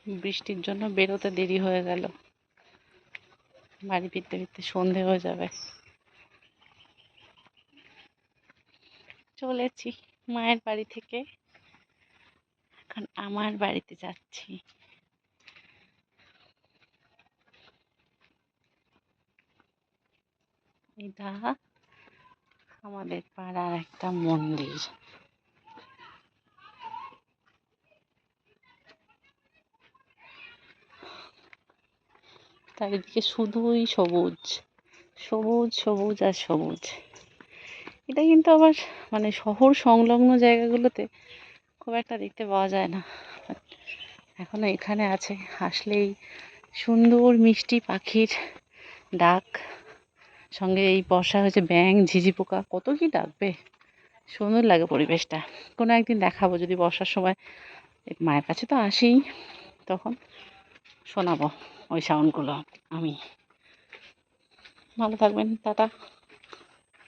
বৃষ্টির জন্য বেরোতে দেরি হয়ে গেল, বাড়ি ফিরতে ফিরতে সন্ধে হয়ে যাবে। চলেছি মায়ের বাড়ি থেকে, এখন আমার বাড়িতে যাচ্ছি। এটা আমাদের পাড়ার একটা মন্দির। চারিদিকে শুধুই সবুজ, সবুজ সবুজ আর সবুজ। এটা কিন্তু আবার মানে শহর সংলগ্ন জায়গাগুলোতে খুব একটা দেখতে পাওয়া যায় না। এখনো এখানে আছে, আসলেই সুন্দর মিষ্টি পাখির ডাক, সঙ্গে এই বর্ষা হয়েছে ব্যাঙ ঝিঝি পোকা কত কি ডাকবে, সুন্দর লাগে পরিবেশটা। কোনো একদিন দেখাবো যদি বর্ষার সময়, মায়ের কাছে তো আসি, তখন শোনাবো ওই সাউন্ডগুলো আমি। ভালো থাকবেন, টাটা।